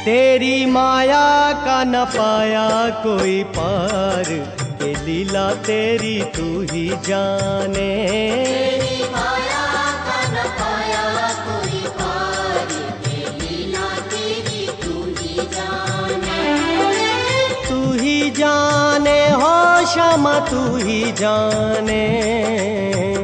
तेरी माया का न पाया कोई पार, ये लीला तेरी तू ही जाने। तेरी माया का न पाया कोई पार, ये लीला तेरी तू ही जाने। तू ही जाने हो क्षमा तू ही जाने।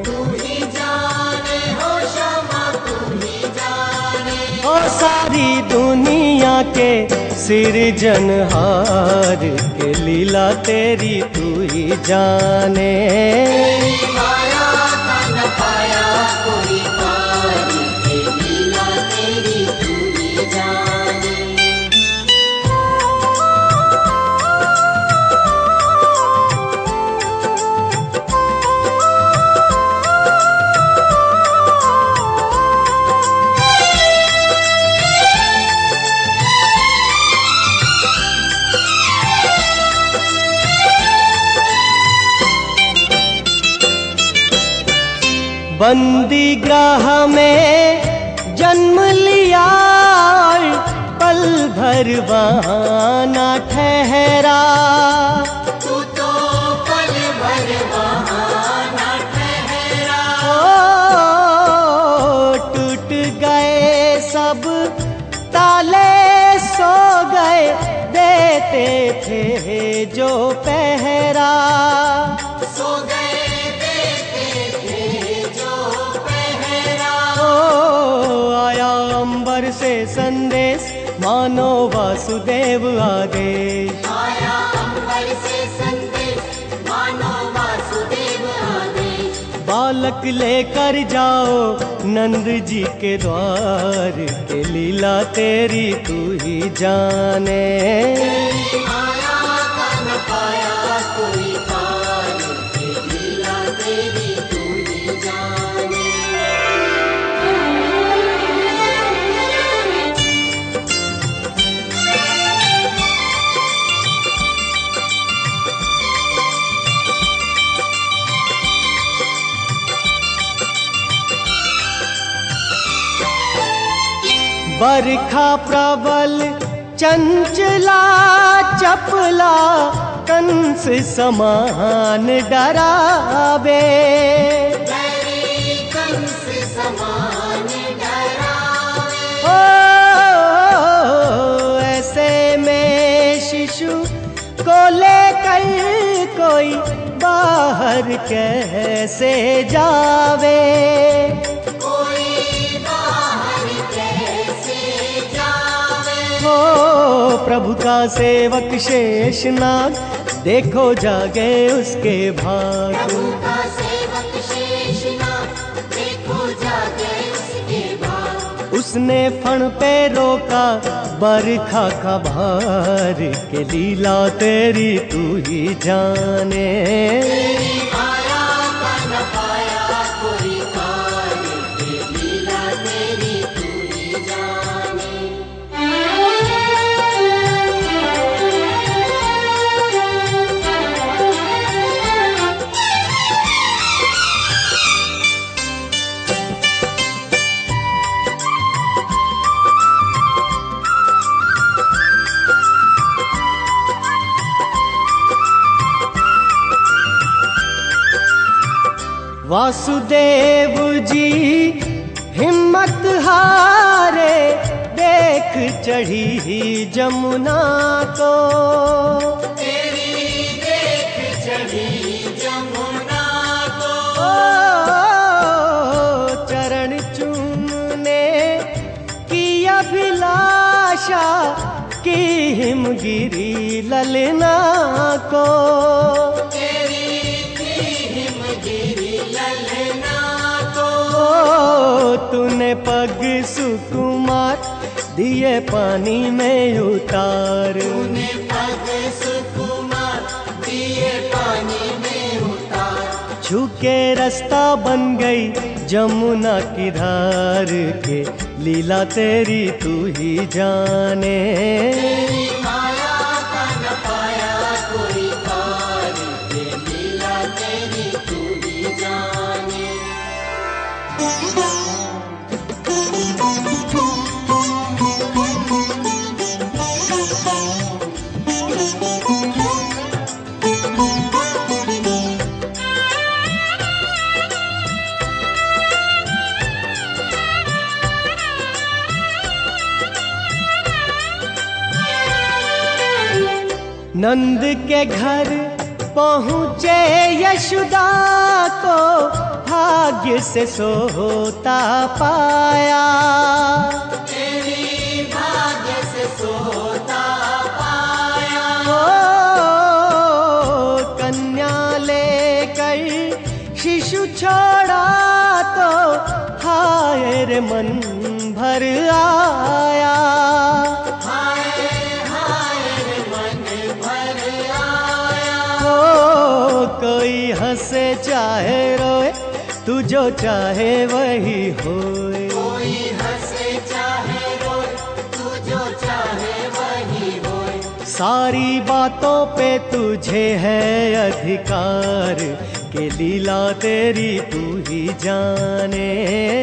तू ही जाने हो क्षमा तू ही जाने। ओ सारी दुनिया के सिरजनहार, के लीला तेरी तू ही जाने। तेरी माया का न पाया कोई पार, ये लीला तेरी तू ही जाने। बंदी ग्रह में जन्म लिया, पल भर वहाँ न ठहरा। तू तो पल भर वहाँ न ठहरा। ओ टूट गए सब ताले, सो गए देते थे जो पहरा। सो गए देते थे जो पहरा। ओ आया अंबर से संदेश, मानो वासुदेव आदेश। आया अंबर से संदेश, मानो वासुदेव आदेश। बालक लेकर जाओ नंद जी के द्वार, के लीला तेरी तू ही जाने। तेरी माया का न पाया कोई पार, ये लीला तेरी तू ही जाने। बरखा प्रबल चंचला चपला, कंस समान डरावे। डरे कंस समान डरावे। ओ ऐसे में शिशु को लेकर कोई बाहर कैसे जावे। कोई बाहर कैसे जावे। ओ प्रभु का सेवक शेषनाग, देखो जागे उसके भाग। प्रभु का सेवक शेषनाग, देखो जागे उसके भाग। उसने फण पे रोका बरखा का भार, के लीला तेरी तू ही जाने। तेरी माया का न पाया कोई पार, ये लीला तेरी तू ही जाने। वासुदेव जी हिम्मत हारे, देख चढ़ी जमुना को। तेरी देख चढ़ी जमुना को। ओ चरण चूमने की अभिलाषा, की हिमगिरी ललना को। तूने पग सुकुमार दिए पानी में उतार। तूने पग सुकुमार दिए पानी में उतार। छूके रास्ता बन गई जमुना की धार के, लीला तेरी तू ही जाने। तेरी माया का न पाया कोई पार, ये लीला तेरी तू ही जाने। नंद के घर पहुँचे यशोदा को, भाग्य से सोता पाया। तेरी भाग्य से सोता पाया। ओ कन्या लेकर शिशु छोड़ा तो, हाय रे मन भर आया। कोई हंसे चाहे रोए, तू जो चाहे वही होए। कोई हंसे चाहे रोए, तू जो चाहे वही होए। सारी बातों पे तुझे है अधिकार, के लीला तेरी तू ही जाने।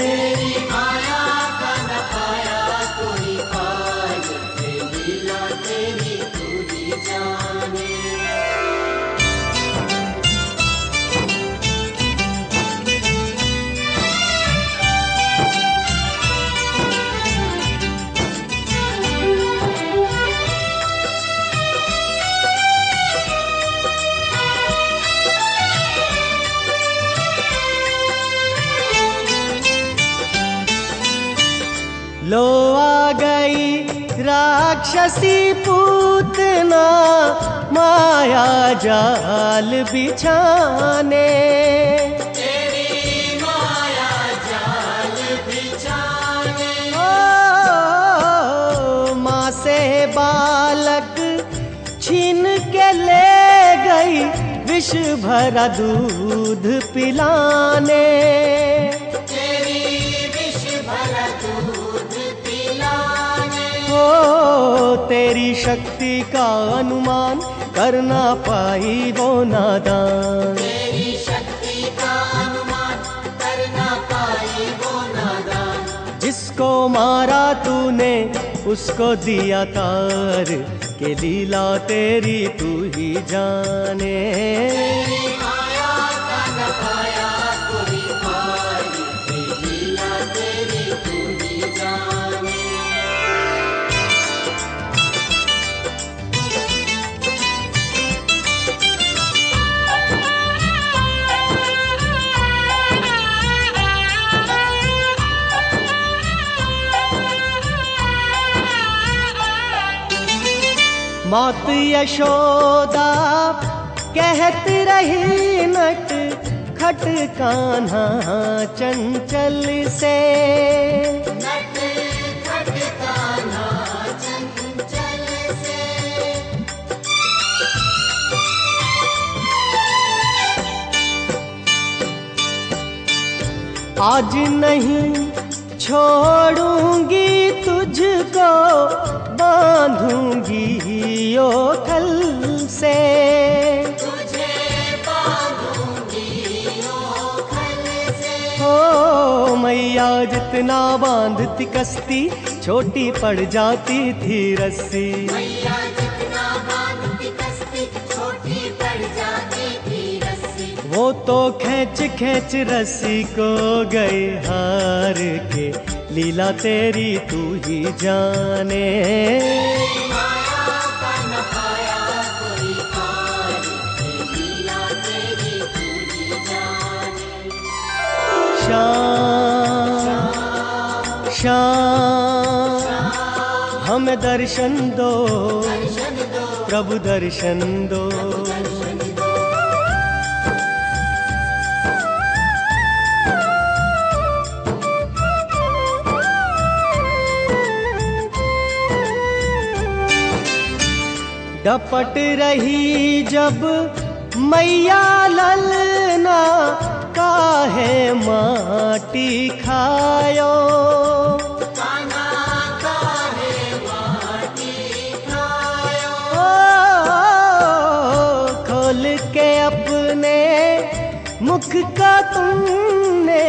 तेरी माया का न पाया कोई पार, ये लीला तेरी तू ही जाने। लो आ गई राक्षसी पूतना, माया जाल बिछाने। तेरी माया जाल बिछाने। ओ माँ से बालक छीन के ले गई, विष भरा दूध पिलाने। ओ तेरी शक्ति का अनुमान करना पाई वो नादान। तेरी शक्ति का अनुमान करना पाई वो नादान। जिसको मारा तूने उसको दिया तार, के लीला तेरी तू ही जाने। तेरी माया का न पाया कोई पार, ये लीला तेरी तू ही जाने। मात यशोदा कहत रही नट खट कान्हा चंचल से। नट खट कान्हा चंचल से। आज नहीं छोड़ूंगी तुझको, बांधूंगी यो खल से। तुझे बांधूंगी यो खल से। हो मैया जितना बांधती कश्ती, छोटी पड़ जाती थी रस्सी। मैया जितना बांधती कश्ती, छोटी पड़ जाती थी रस्सी। वो तो खींच खींच रस्सी को गए हार के, लीला तेरी तू ही जाने। तेरी माया का न पाया कोई पार, ये लीला तेरी तू ही जाने। श्याम श्याम हमें दर्शन दो, दर्शन दो, प्रभु दर्शन दो। दर्शन दो। डपट रही जब मैया ललना, इतना काहे माटी खायो। कान्हा काहे माटी खायो। खोल के अपने मुख का तुमने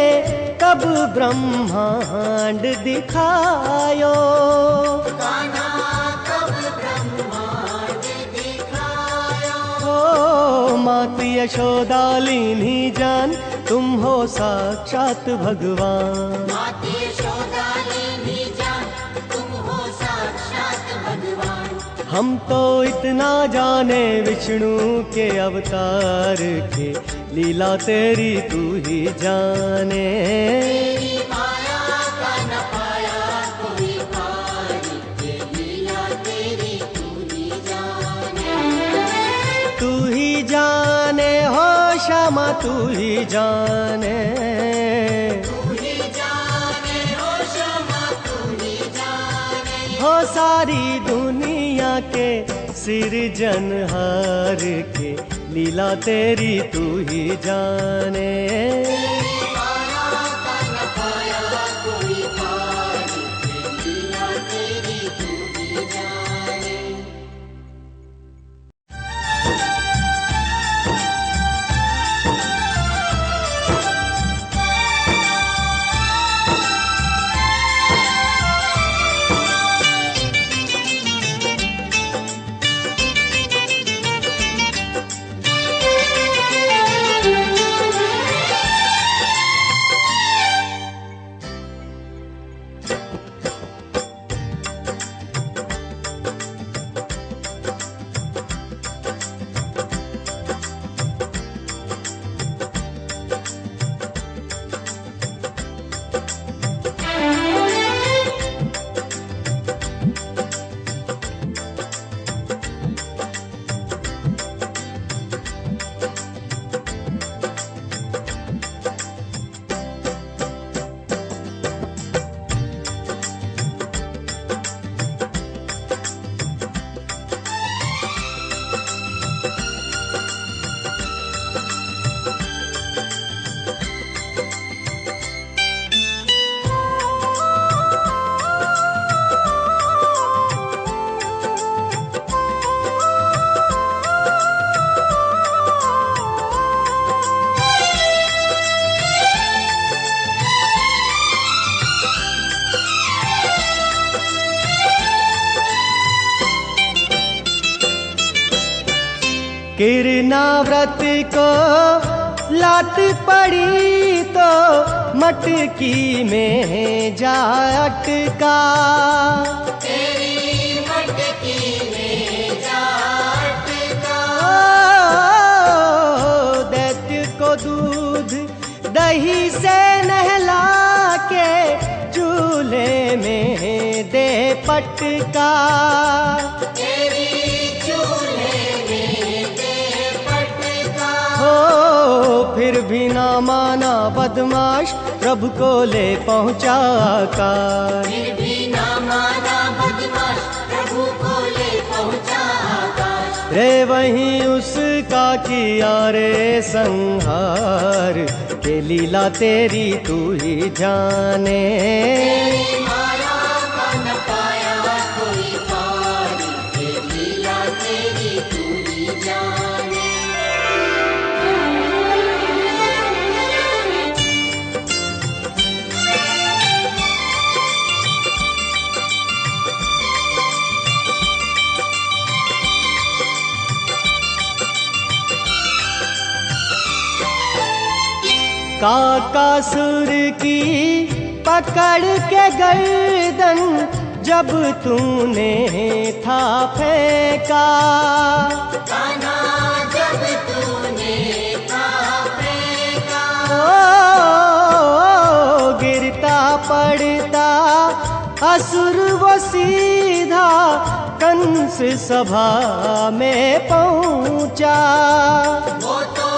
कब ब्रह्मांड दिखायो। कान्हा कब ब्रह्मांड दिखायो। ओ मात यशोदा लीनी जान तुम हो साक्षात भगवान। मात यशोदा लीनी जान तुम हो साक्षात भगवान। हम तो इतना जाने विष्णु के अवतार के लीला तेरी तू ही जाने। तेरी माया का न पाया कोई पार, ये लीला तेरी तू ही जाने। तू ही जाने हो श्यामा तू ही जाने। तू ही जाने हो श्यामा तू ही जाने। हो सारी दुनिया के सिरजनहार के लीला तेरी तू ही जाने। तेरी माया का न पाया कोई पार, ये लीला तेरी तू ही जाने। किरनाव्रत को लात पड़ी तो मटकी में जा अटका। तेरी मटकी में जा अटका। दैत्य को दूध दही से नहला के चूल्हे में दे पटका। तेरी चूल्हे में दे पटका। हो फिर भी ना माना बदमाश प्रभु को ले पहुंचा आकाश। फिर भी ना माना बदमाश प्रभु को ले पहुंचा आकाश। रे वहीं उसका किया रे संहार के लीला तेरी तू ही जाने। तेरी माया का न पाया कोई पार, ये लीला तेरी तू ही जाने। काकासुर की पकड़ के गर्दन जब तूने था फेंका। कान्हा जब तूने था फेंका। ओ गिरता पड़ता असुर वो सीधा कंस सभा में पहुंचा। वो तो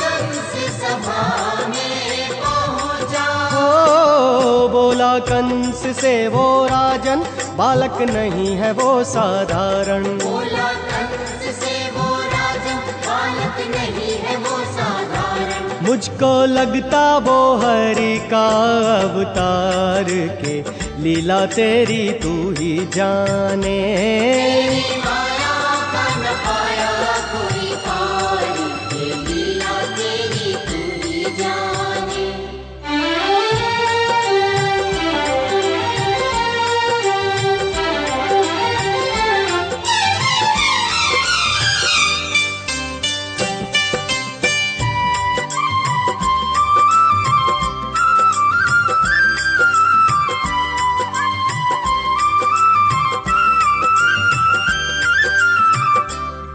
कंस सभा में पहुंचा। ओ बोला कंस से वो राजन बालक नहीं है वो साधारण। बोला कंस से वो राजन बालक नहीं है वो साधारण। मुझको लगता वो हरि का अवतार के लीला तेरी तू ही जाने। तेरी माया का न पाया कोई पार, ये लीला तेरी तू ही जाने।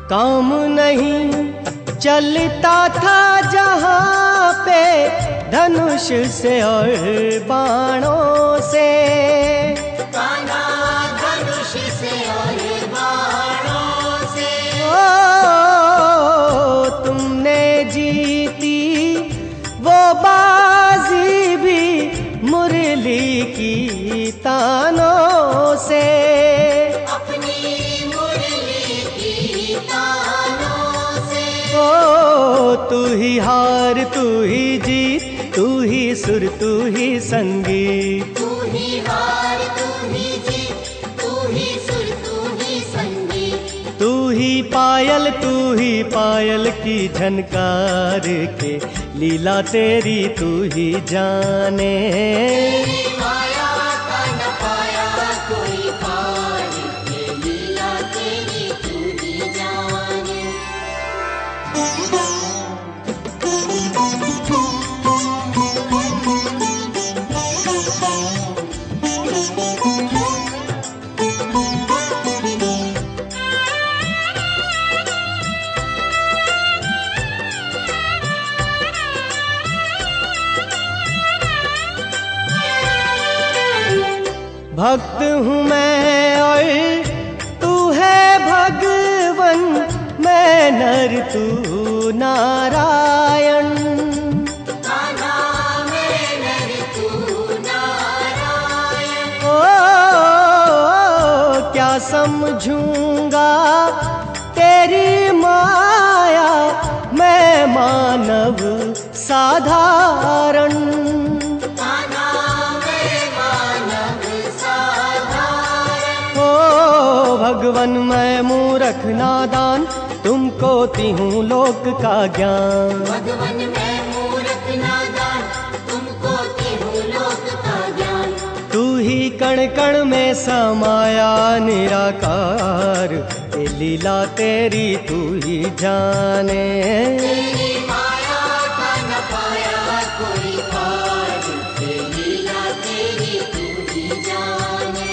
काम नहीं चलता था जहाँ पे धनुष से और बाणों से, कान्हा धनुष से और बाणों से। ओ तुमने जीती वो बाजी भी मुरली की तानों से। अपनी मुरली की तानों से। ओ तू ही हार तू ही जीत, तू ही सुर तू ही संगीत। तू ही हार तू ही जीत, तू ही सुर तू ही संगीत। तू ही पायल की झनकार के लीला तेरी तू ही जाने। तेरी माया का न पाया कोई पार, ये लीला तेरी तू ही जाने। भक्त हूँ मैं और तू है भगवन, मैं नर तू नारायण। कान्हा मैं नर तू नारायण। ओ क्या समझूंगा तेरी माया, मैं मानव साधारण। कान्हा मैं मानव साधारण। ओ भगवन मैं मूर्ख नादान, तुमको तीहूँ लोक का ज्ञान। भगवन मैं मूर्ख नादान, तुमको तीहूँ लोक का ज्ञान। तू ही कण कण में समाया निराकार, ये लीला तेरी तू ही जाने। तेरी माया का न पाया कोई पार, ये लीला तेरी तू ही जाने।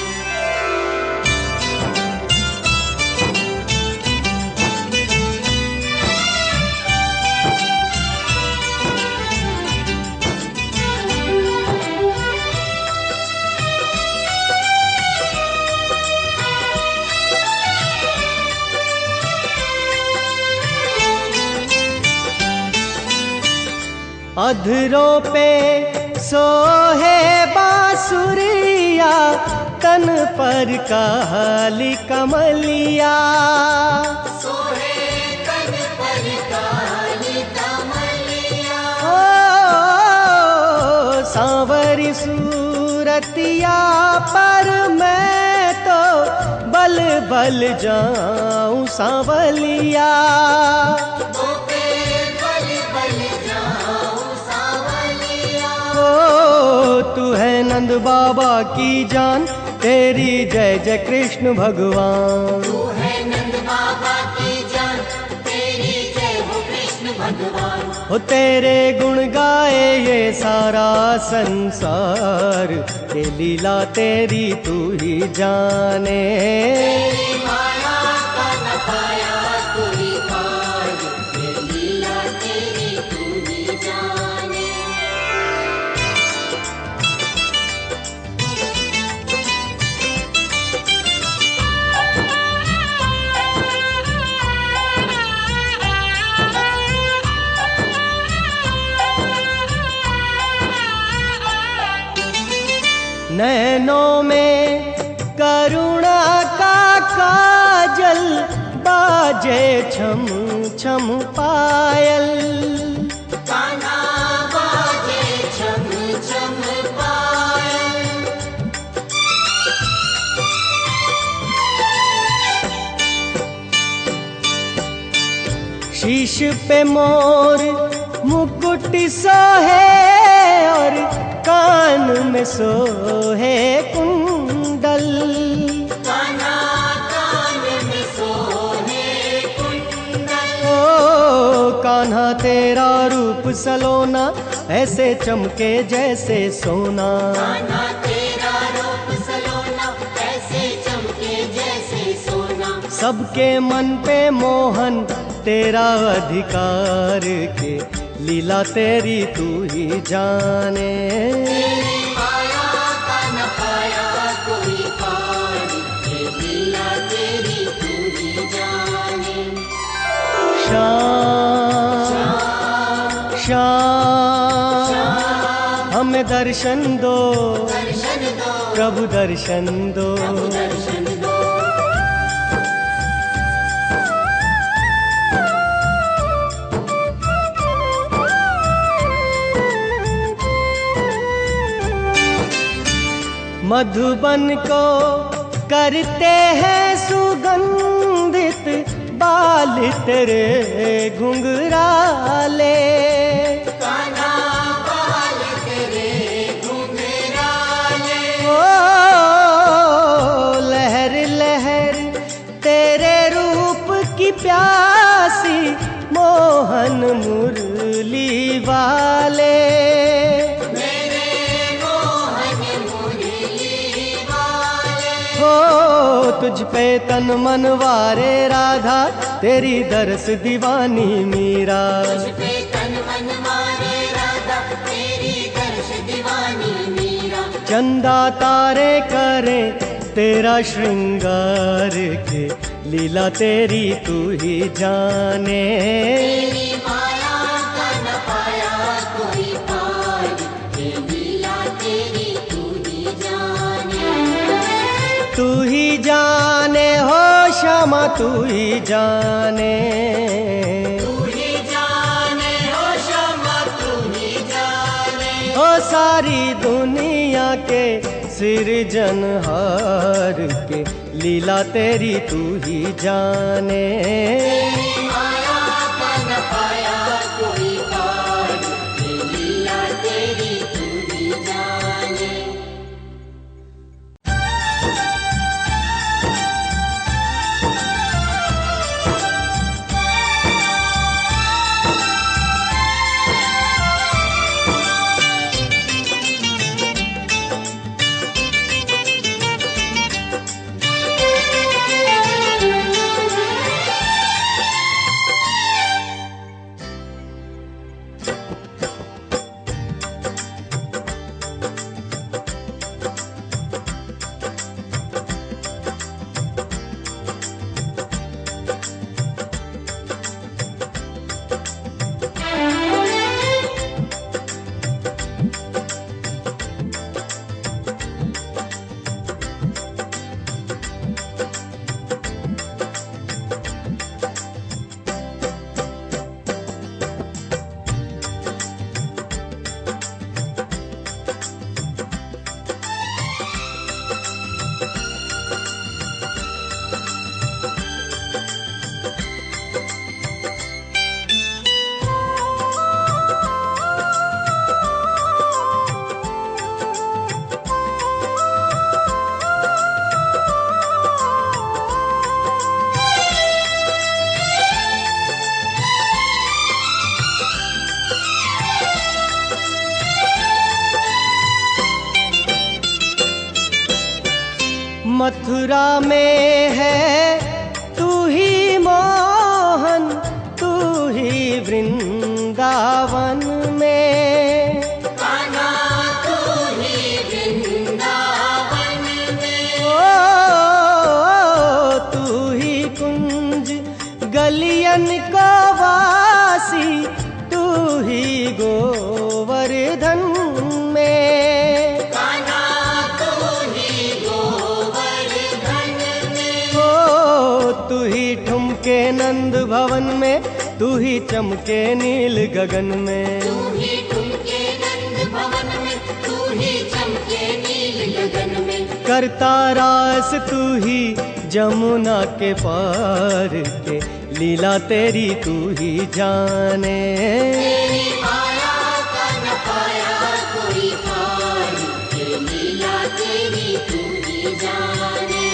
अधरों पे सोहे बांसुरिया, तन पर काली कमलिया। सोहे तन पर काली कमलिया। ओ सांवरी सूरतिया पर मैं तो बल बल जाऊं सांवलिया। तो पे बल बल जाऊं सांवलिया। ओ तू है नंद बाबा की जान, तेरी जय जय कृष्ण भगवान। तू है नंद बाबा की जान, तेरी जय हो कृष्ण भगवान। हो तेरे गुण गाए ये सारा संसार, ये लीला तेरी तू ही जाने। तेरी माया का न पाया कोई पार, ये लीला तेरी तू ही जाने। नैनों में करुणा का काजल, बाजे छम छम पायल। कान्हा शीश पे मोर मुकुट सोहे और कान में सोहे कुंडल। कान्हा कान में सोहे कुंडल। ओ कान्हा तेरा रूप सलोना ऐसे चमके जैसे सोना। कान्हा तेरा रूप सलोना ऐसे चमके जैसे सोना। सबके मन पे मोहन तेरा अधिकार के लीला तेरी तू ही जाने। तेरी माया का न पाया कोई पार, ये लीला तेरी तू ही जाने। श्याम श्याम हमें दर्शन दो, दर्शन दो प्रभु दर्शन दो। दर्शन दो। मधुबन को करते हैं सुगंधित बाल तेरे घुंघराले। कान्हा बाल तेरे घुंघराले। ओ लहर लहर तेरे रूप की प्यासी मोहन मुरली वाले। तुझ पे तन मन वारे राधा तेरी दरस दीवानी मीरा। तुझ पे तन मन वारे राधा तेरी दरस दीवानी मीरा। चंदा तारे करे तेरा श्रृंगार के लीला तेरी तू ही जाने। तेरी माया का न पाया कोई पार, ये लीला तेरी तू ही जाने। तू ही जाने हो श्यामा तू ही जाने। तू ही जाने हो श्यामा तू ही जाने। ओ सारी दुनिया के सिरजनहार के लीला तेरी तू ही जाने। तेरी माया का न पाया कोई पार, ये लीला तेरी तू ही जाने। मथुरा में है तू ही मोहन तू ही वृंदावन में। कान्हा तू ही वृंदावन में। ओ तू ही कुंज गलियन को वासी तू ही गोवर्धन में। कान्हा तू ही गोवर्धन में। ओ तू ही ठुमके नंद भवन में तू ही चमके नील गगन में। तू ही ठुमके नंद भवन में तू ही चमके नील गगन में। करता रास तू ही जमुना के पार के लीला तेरी तू ही जाने। तेरी माया का न पाया कोई पार, ये लीला तेरी तू ही जाने।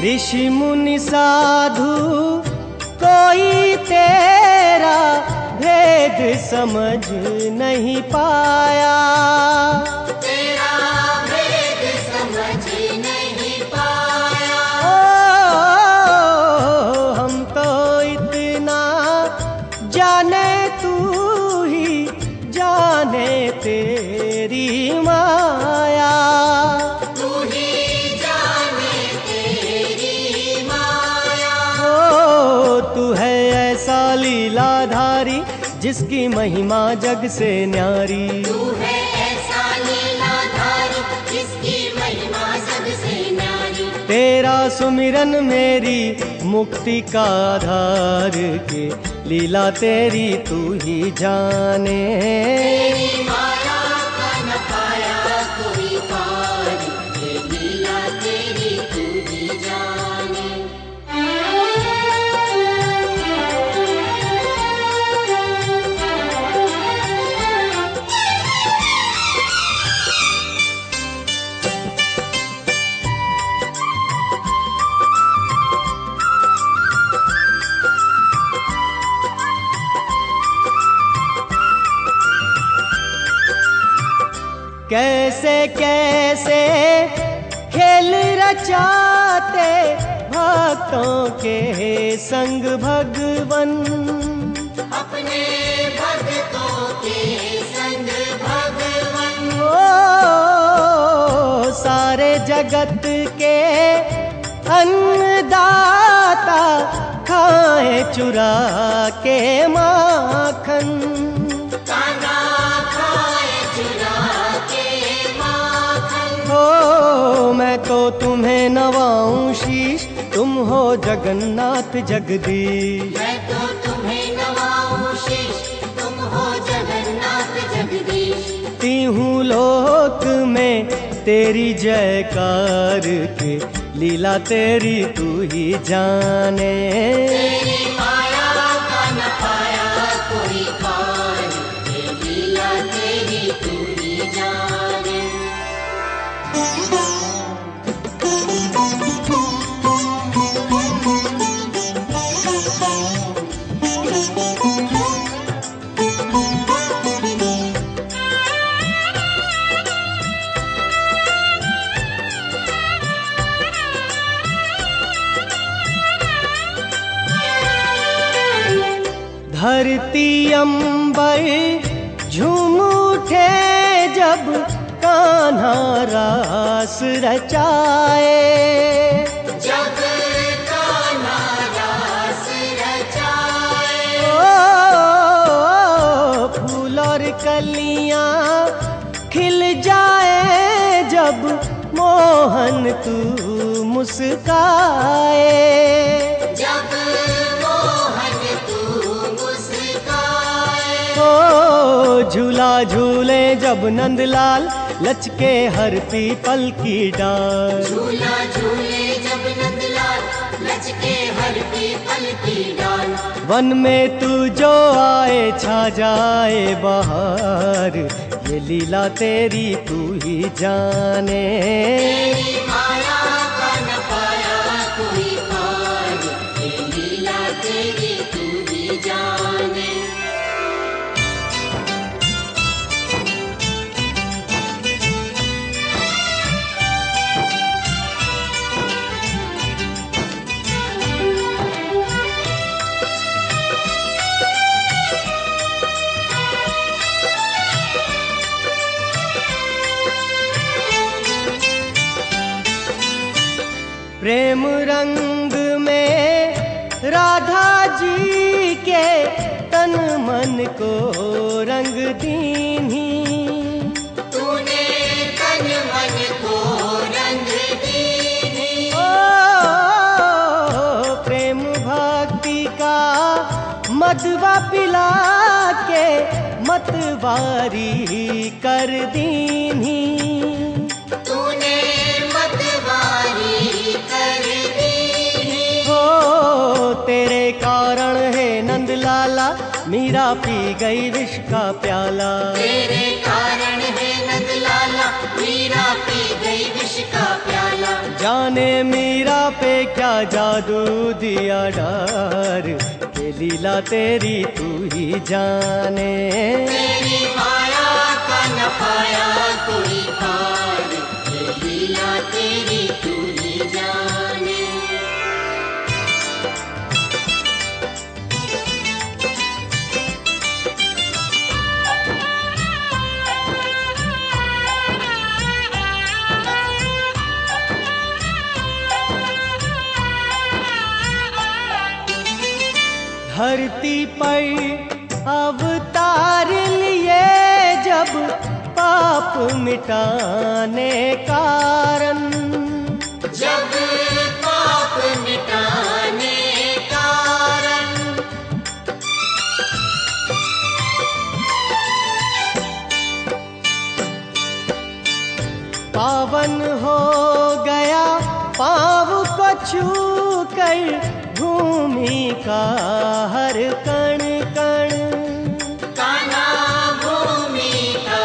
ऋषि मुनि साधु कोई तेरा भेद समझ नहीं पाया। तेरा भेद समझ नहीं पाया। ओ हम तो इतना जाने तू ही जाने तेरी माया। तू ही जाने तेरी माया। ओ तू है ऐसा लीलाधारी जिसकी महिमा जग से न्यारी। तू है ऐसा लीलाधारी जिसकी महिमा सबसे न्यारी। तेरा सुमिरन मेरी मुक्ति का आधार के लीला तेरी तू ही जाने। तेरी माया का न पाया कोई पार, ये लीला तेरी तू ही जाने। कैसे कैसे खेल रचाते भक्तों के संग भगवन। अपने भक्तों के संग भगवन। ओ सारे जगत के अन्नदाता खाए चुरा के माखन। कान्हा खाए चुरा के माखन। हो मैं तो तुम्हें नवाऊं शीश, तुम हो जगन्नाथ जगदीश। मैं तो तुम्हें नवाऊं शीश, तुम हो जगन्नाथ जगदीश। तीहूं लोक में तेरी जयकार के लीला तेरी तू ही जाने। तेरी माया का न पाया कोई पार, ये लीला तेरी तू ही जाने। धरती अंबर झूम उठे जब कान्हा रास रचाए। जब कान्हा रास रचाए। ओ फूल और कलियां खिल जाए जब मोहन तू मुस्काए। जब मोहन तू मुस्काए। ओ झूला झूले जब नंदलाल लचके हर पीपल की डाल। झूला झूले जब नंदलाल लचके हर पीपल की डाल। वन में तू जो आए छा जाए बहार, ये लीला तेरी तू ही जाने। तेरी माया का न पाया कोई पार, ये लीला तेरी तू ही जाने। प्रेम रंग में राधा जी के तन मन को रंग दीन्ही। तूने तन मन को रंग दीन्ही। ओ मतवारी कर दीनी। तूने मतवारी कर दी। हो तेरे कारण है नंद लाला, मीरा पी गई विष का प्याला। तेरे कारण है नंद लाला, मीरा पी गई विष का प्याला। जाने मीरा पे क्या जादू दिया डार, के लीला तेरी तू ही जाने। तेरी माया का न पाया कोई पार, ये लीला तेरी तू ही जाने। धरती पर अवतार लिए जब, पाप मिटाने कारण। जब पाप मिटाने कारण। पावन हो गया पाँव को छू कर, भूमि का हर कण कण। कान्हा भूमि का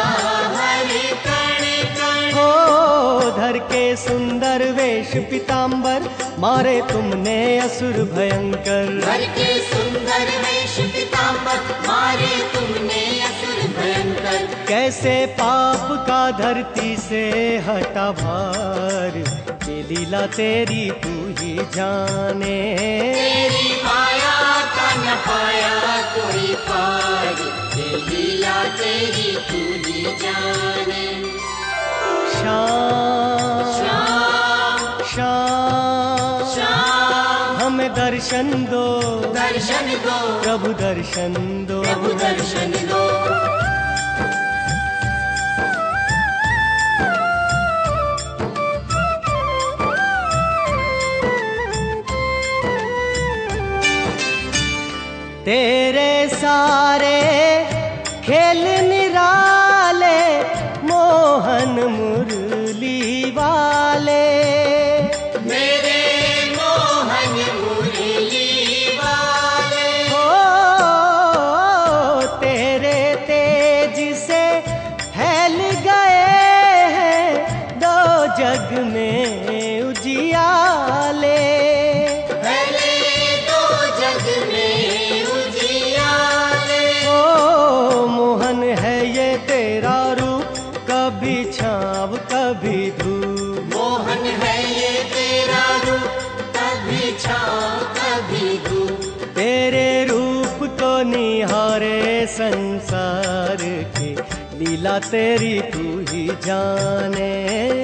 हर कण कण। हो धर के सुंदर वेश पीताम्बर, मारे तुमने असुर भयंकर। घर के सुंदर वेश पीताम्बर, मारे तुमने असुर भयंकर। कैसे पाप का धरती से हटा भार, ये लीला तेरी तू ही जाने। तेरी माया का न पाया कोई पार, ये लीला तेरी तू ही जाने। श्याम श्याम श्याम श्याम, हमें दर्शन दो, दर्शन दो प्रभु दर्शन दो। प्रभु दर्शन दो। तेरे सारे खेल निराले, मोहन मुरली वाले। मेरे मोहन मुरली वाले। हो तेरे तेज से फैल गए हैं दो जग में उजियाले। पहले दो जग में उजियाले। ओ मोहन है ये तेरा रूप, कभी छाँव कभी धूप। मोहन है ये तेरा रूप, कभी छाँव कभी धूप। तेरे रूप को निहारे संसार के, लीला तेरी तू ही जाने।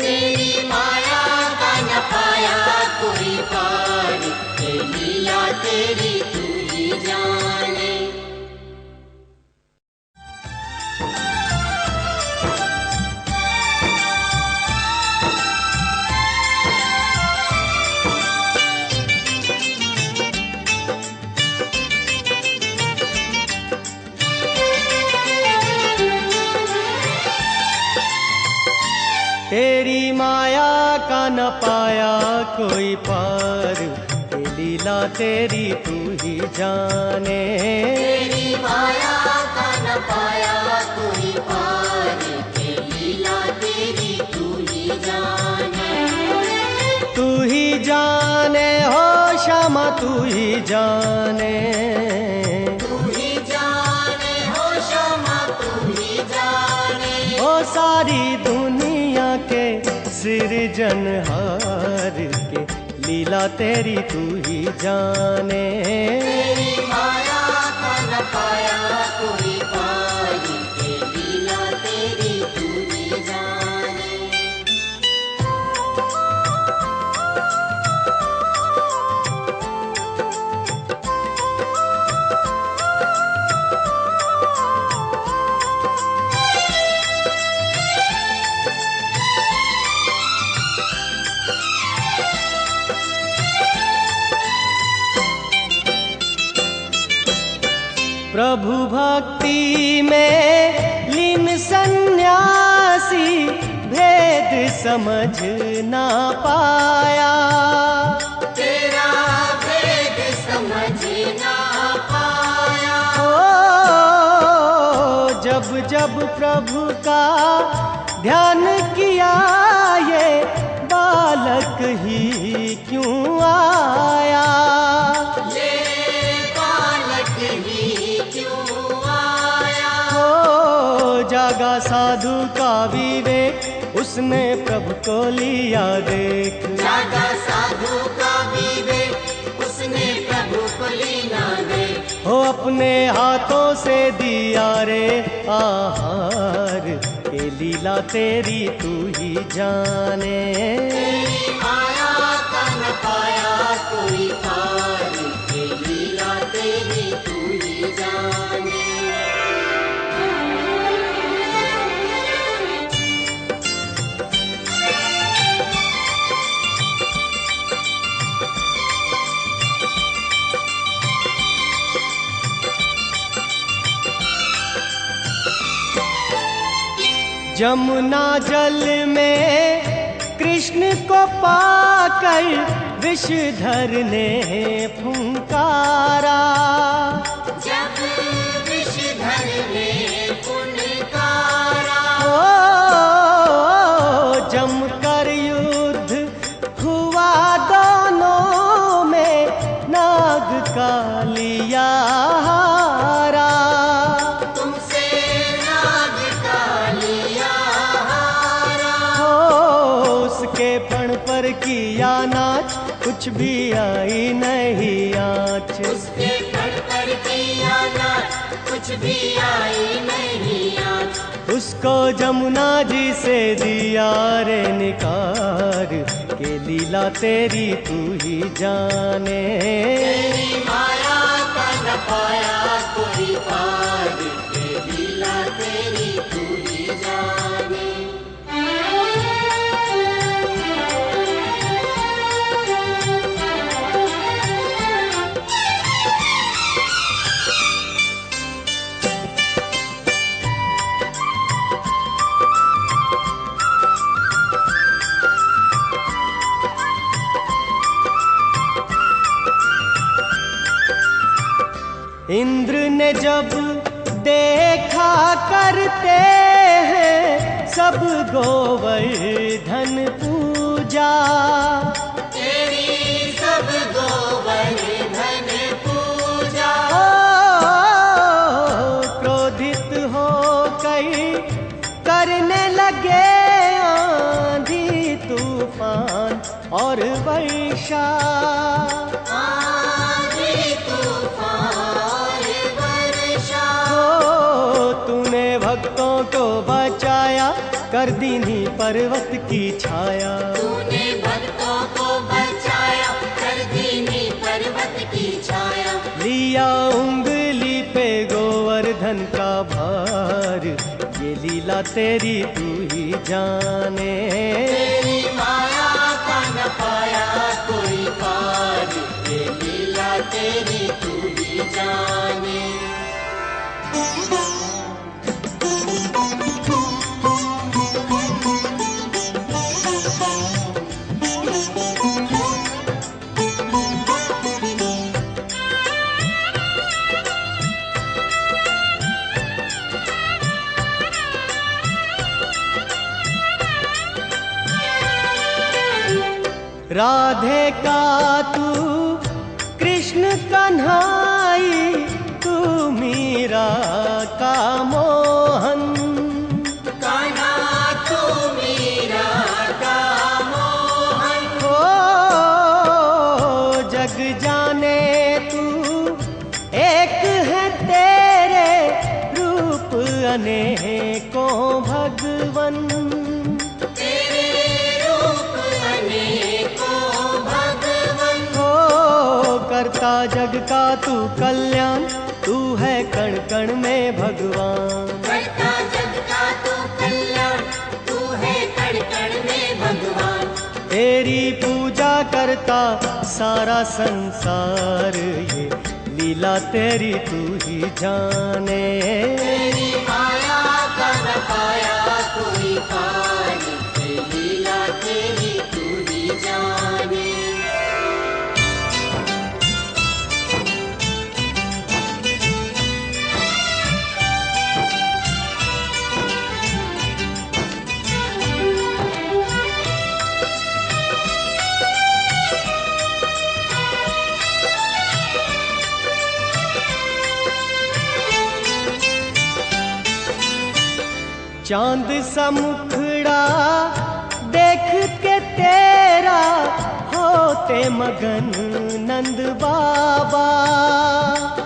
तेरी माया का न पाया कोई पार, ये लीला तेरी तू ही जाने। तेरी माया का न पाया कोई पार, ये लीला तेरी तू ही जाने। तेरी माया का न पाया कोई पार, ये लीला तेरी तू ही जाने। तू ही जाने हो श्यामा, तू ही जाने। तू ही जाने हो श्यामा, तू ही जाने। ओ सारी दुनिया के सृजनहार के, लीला तेरी तू ही जाने। तेरी माया का न पाया कोई पार, ये लीला तेरी तू ही जाने। प्रभु समझ ना पाया, तेरा भेद समझ ना पाया। ओ जब जब प्रभु का ध्यान किया, ये बालक ही क्यों आया, ये बालक ही क्यों आया। ओ जागा साधु का विवेक, उसने प्रभु को लिया देख। जागा साधु का विवेक, उसने प्रभु को लिया देख। हो अपने हाथों से दिया रे आहार, के लीला तेरी तू ही जाने। तेरी माया का न पाया कोई पार, ये लीला तेरी तू ही जाने। जमुना जल में कृष्ण को पाकर विषधर ने फुंकारा, जब विषधर ने फुनकारा। ओ जमकर युद्ध हुआ दोनों में, नाग का लिया हारा। तुमसे नाग का लिया हारा। हो उसके पण पर किया नाच, कुछ भी आई नहीं आँच। उसके फल पर किया नाच, कुछ भी आई नहीं आँच। उसको जमुना जी से दिया रे निकार, के लीला तेरी तू ही जाने। तेरी माया का न पाया कोई पार, ये लीला तेरी तू ही जाने। इंद्र ने जब देखा करते हैं सब गोवर्धन पूजा, तेरी सब गोवर्धन पूजा। क्रोधित हो कई करने लगे आंधी तूफान और वर्षा। आंधी तूफान वर्षा। ओ तूने भक्तों को बचाया, कर दीनी पर्वत की छाया। तूने भक्तों को बचाया, कर दीनी पर्वत की छाया। लिया उंगली पे गोवर्धन का भार, ये लीला तेरी तू ही जाने। तेरी माया का न पाया कोई पार, ये लीला तेरी तू ही जाने। राधे का तू कृष्ण कन्हाई, तू मीरा का मोहन। कान्हा तू मीरा का मोहन। हो जग जाने तू एक है, तेरे रूप अनेकों भगवन। करता जग का तू कल्याण, तू है कण कण में भगवान। करता जग का तू कल्याण, तू है कण कण में भगवान। तेरी पूजा करता सारा संसार, ये लीला तेरी तू ही जाने। तेरी माया का न पाया कोई पार, ये लीला चांद सा मुखड़ा देख के तेरा होते मगन नंद बाबा।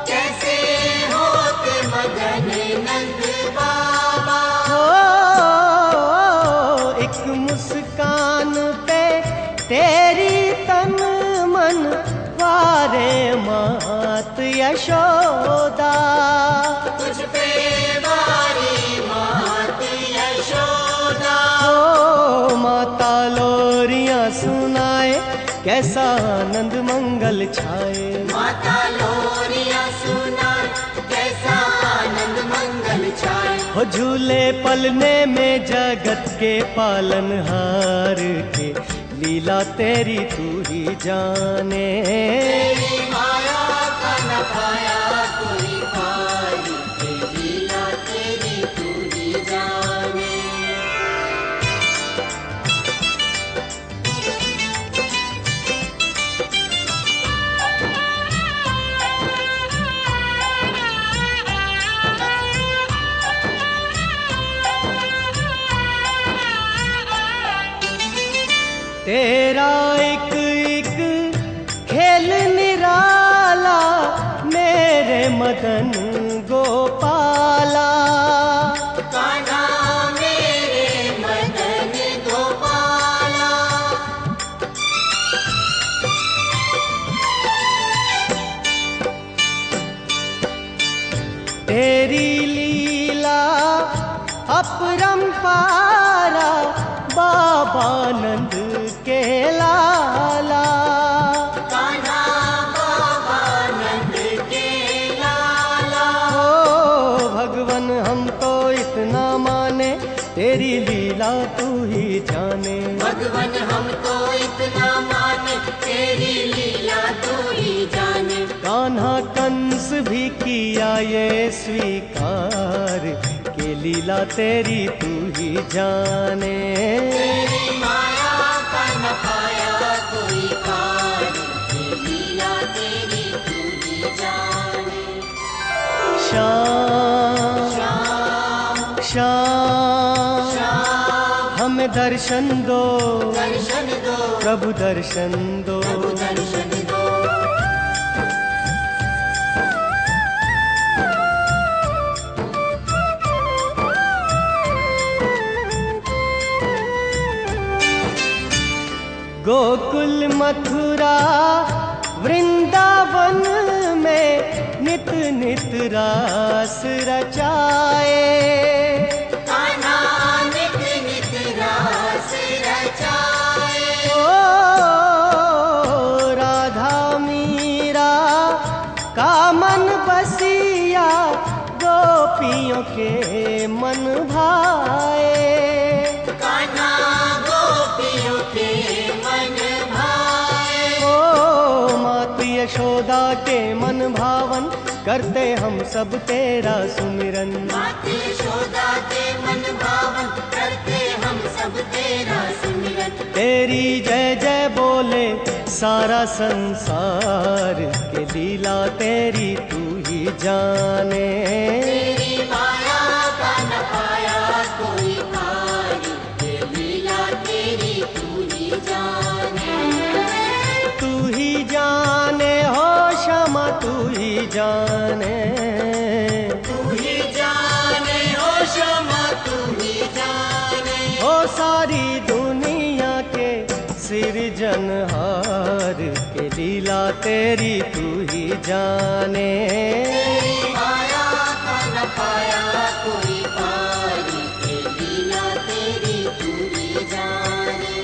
कैसे होते मगन नंद बाबा। हो एक मुस्कान पे तेरी तन मन वारे मात यशोदा। तुझ पे वारी मात यशोदा। ओ माता लोरियां सुनाए कैसा आनंद मंगल छाए। माता लोरियां सुनाए कैसा आनंद मंगल छाए। हो झूले पलने में जगत के पालनहार के लीला तेरी तू ही जाने। तेरी माया का न पाया कोई पार, तेरी लीला तेरी तू ही जाने। तेरा एक एक खेल निराला मेरे मदन गोपाला। कान्हा मेरे मदन गोपाला। तेरी लीला अपरंपारा बाबा नंद के लाला। कान्हा बाबा नंद के लाला। ओ भगवन हम तो इतना माने तेरी लीला तू ही जाने। भगवन हम तो इतना माने तेरी लीला तू ही जाने। कान्हा कंस भी किया ये स्वीकार के लीला तेरी तू ही जाने। तेरी माया का न पाया कोई पार, तेरी लीला तेरी तू ही जाने। श्याम श्याम श्याम श्याम हमें दर्शन दो, दर्शन दो, प्रभु दर्शन दो। प्रभु दर्शन दो। गोकुल मथुरा वृंदावन में नित नित रास रचाए। कान्हा नित नित रास रचाए। ओ राधा मीरा का मन बसिया गोपियों के मन भाए। कान्हा गोपियों के मन भाए। ओ मात यशोदा के मन भावन करते हम सब तेरा सुमिरन। माते यशोदा के मन भावन करते हम सब तेरा सुमिरन। तेरी जय जय बोले सारा संसार के लीला तेरी तू ही जाने। तेरी माया का न पाया कोई पार, तेरी लीला तेरी तू ही जाने। तू ही जाने हो क्षमा तू ही जाने। तू ही जाने हो क्षमा तू ही जाने। हो सारी दुनिया के सिरजनहार के लीला तेरी तू ही जाने। तेरी माया का न पाया कोई पार, तेरी लीला तेरी तू ही जाने।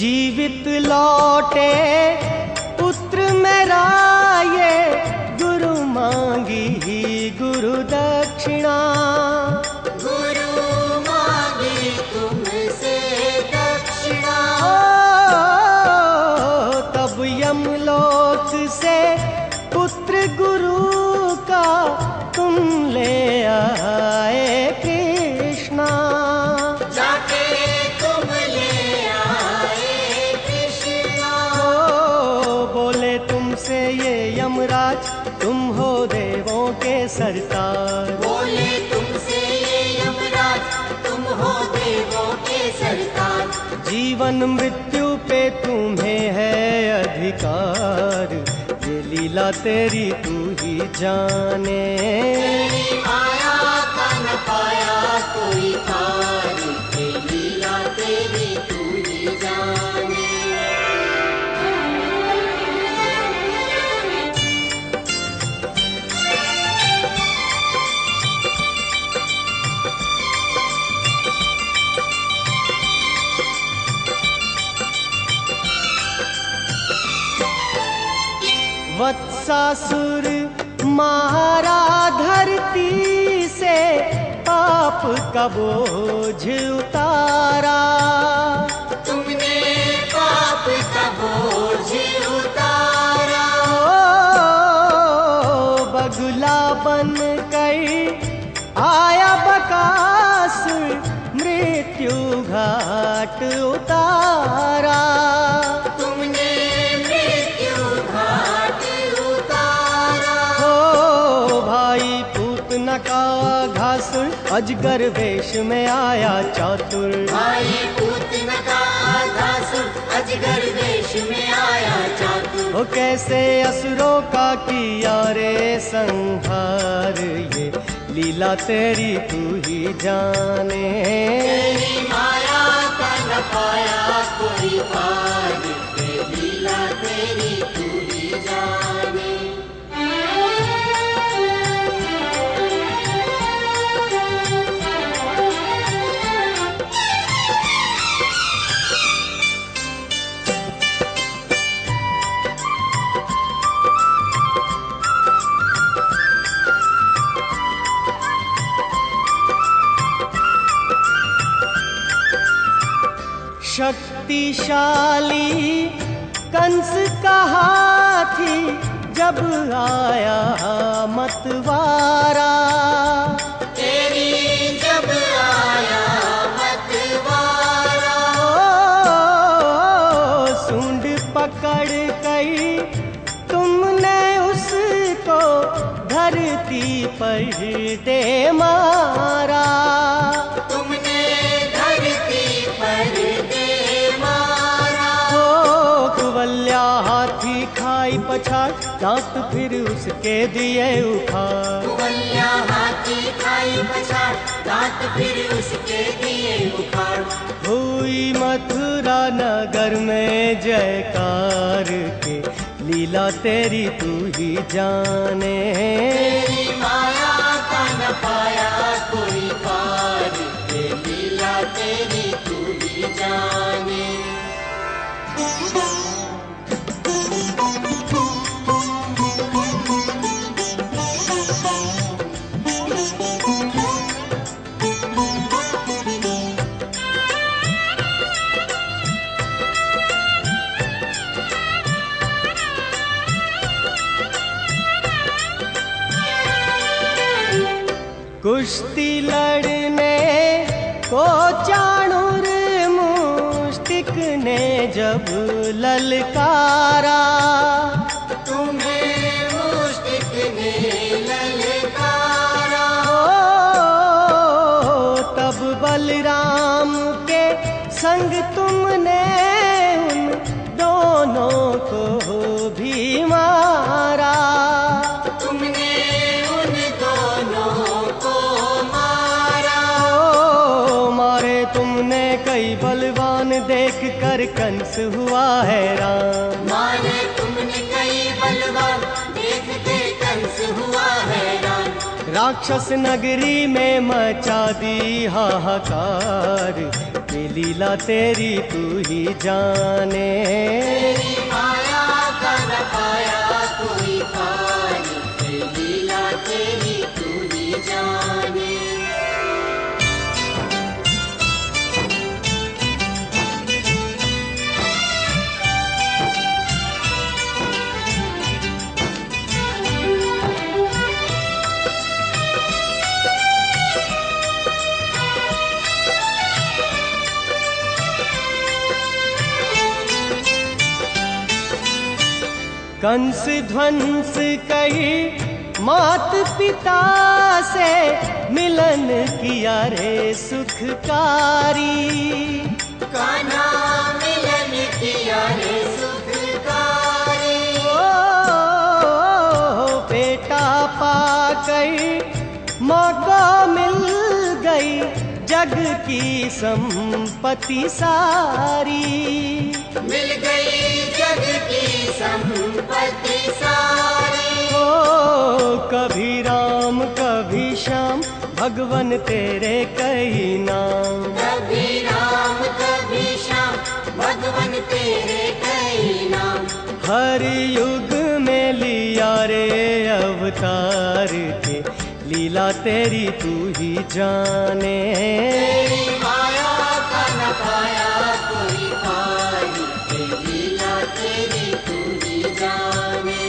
जीवित लौटे पुत्र मेरा ये गुरु मांगी ही गुरु दक्षिणा। गुरु मांगी तुमसे दक्षिणा। ओ तब यमलोक से पुत्र गुरु का तुम ले आए कृष्णा। जाके तुम ले आए कृष्णा। ओ बोले तुमसे ये यमराज तुम हो देवों के सरताज। बोले तुमसे ये यमराज तुम हो देवों के सरताज। जीवन मृत्यु पे तुम्हें है अधिकार, ये लीला तेरी तू ही जाने। तेरी माया का न पाया कोई पार, ये लीला तेरी तू ही जाने। वत्सासुर मारा धरती से पाप का बोझ उतारा। तुमने पाप का बोझ उतारा। ओ बगुला बन कर आया बकासुर, मृत्यु घाट उतारा। तुमने मृत्यु घाट उतारा। ओ भाई पूतना का घासुर, अजगर वेश में आया चातुर। भाई पूतना का घासुर, अजगर वेश में आया चातुर। ओ कैसे असुरों का किया रे संहार, ये लीला तेरी तू ही जाने। तेरी माया का न पाया कोई पार, ये लीला तेरी तू ही जाने। शक्तिशाली कंस का हाथी जब आया मतवारा। तेरी जब आया मतवारा। ओ सूंड पकड़ कर तुमने उसको धरती पर दे मारा। तुमने धरती पर दे मारा। ओ कुवल्या हाथी खाई पछाड़, दांत फिर उसके दिए उखाड़। कुवल्या हाथी खाई पछाड़, दांत फिर उसके दिए उखाड़। हुई मथुरा नगर में जयकार के, लीला तेरी तू ही जाने। तेरी माया का न पाया कोई पार, ये लीला तेरी तू ही जाने। कुश्ती लड़ने को चाणूर मुष्टिक ने जब ललकारा। तुम्हें मुष्टिक ने ललकारा। ओ तब बलराम के संग तुमने उन दोनों को भी मारा। तुमने उन दोनों को मारा। ओ मारे तुमने कई बलवान, देख कर कंस हुआ हैरान। मारे तुमने कई बलवान, देख के कंस हुआ हैरान। राक्षस नगरी में मचा दी हाहाकार, ये लीला तेरी तू ही जाने। तेरी माया का न पाया कोई पार, ये लीला तेरी तू ही जाने। कंस ध्वंस कही मात पिता से मिलन किया रे सुखकारी। कान्हा मिलन किया रे सुखकारी। बेटा पा गई माँ को मिल गई जग की संपत्ति सारी। मिल गई जग की संपत्ति सारी। ओ कभी राम कभी श्याम भगवन तेरे कई नाम। कभी राम कभी श्याम भगवन तेरे कई नाम। हर युग में लिया रे अवतार के लीला तेरी तू ही जाने। तेरी माया का न पाया कोई पार, ये लीला तेरी तू ही जाने।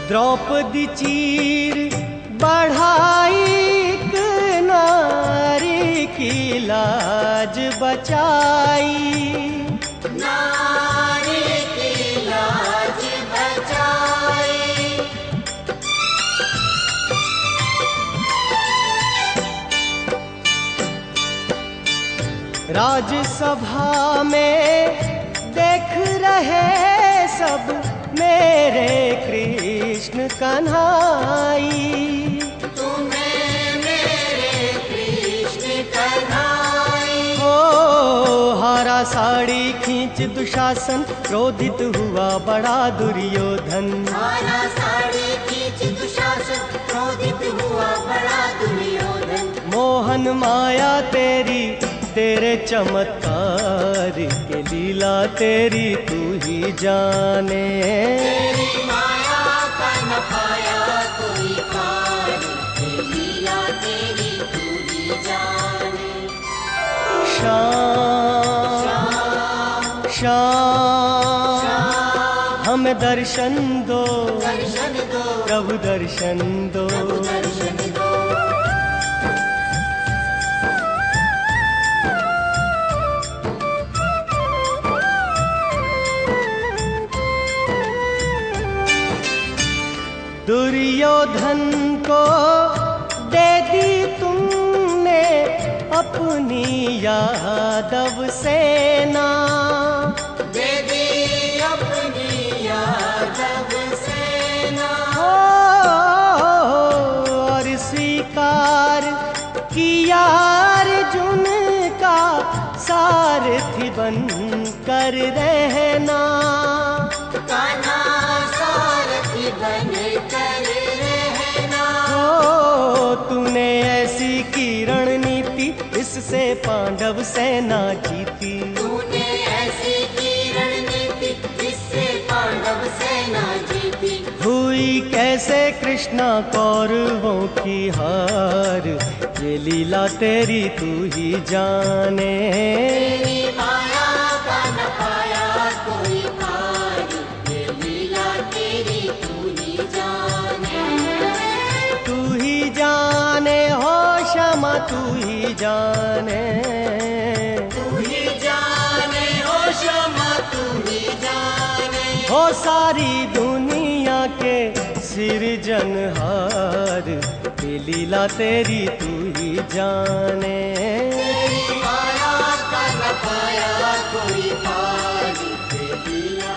द्रौपदी चीर बढ़ाई एक नारी की लाज बचाई। नारी की लाज बचाई। राजसभा में देख रहे सब मेरे कृष्ण कन्हाई। तुम्हें मेरे कृष्ण कन्हाई। हो हारा साड़ी खींच दुशासन क्रोधित हुआ बड़ा दुर्योधन। हारा साड़ी खींच दुशासन क्रोधित हुआ बड़ा दुर्योधन। मोहन माया तेरी तेरे चमत्कार के लीला तेरी तू ही जाने। तेरी माया का न पाया कोई पार, ये लीला तेरी तू ही जाने। श्याम श्याम हमें दर्शन दो, दर्शन दो प्रभु दर्शन दो। प्रभु दर्शन दो। दुर्योधन को दे दी तुमने अपनी यादव सेना। दे दी अपनी यादव सेना। और स्वीकार किया अर्जुन का सारथी बन कर रहना। कान्हा सारथी बन कर रहना। तूने ऐसी की रणनीति इससे पांडव सेना जीती। तूने ऐसी की रणनीति जिससे पांडव सेना जीती। हुई कैसे कृष्णा कौरवों की हार, ये लीला तेरी तू ही जाने। तेरी माया का न पाया कोई पार, ये लीला तेरी तू ही जाने। तू ही जाने हो क्षमा तू ही जाने। तू ही जाने हो क्षमा तू ही जाने। हो सारी दुनिया के सिरजनहार, ये लीला तेरी तू ही जाने। तेरी माया का न पाया कोई पार, ये लीला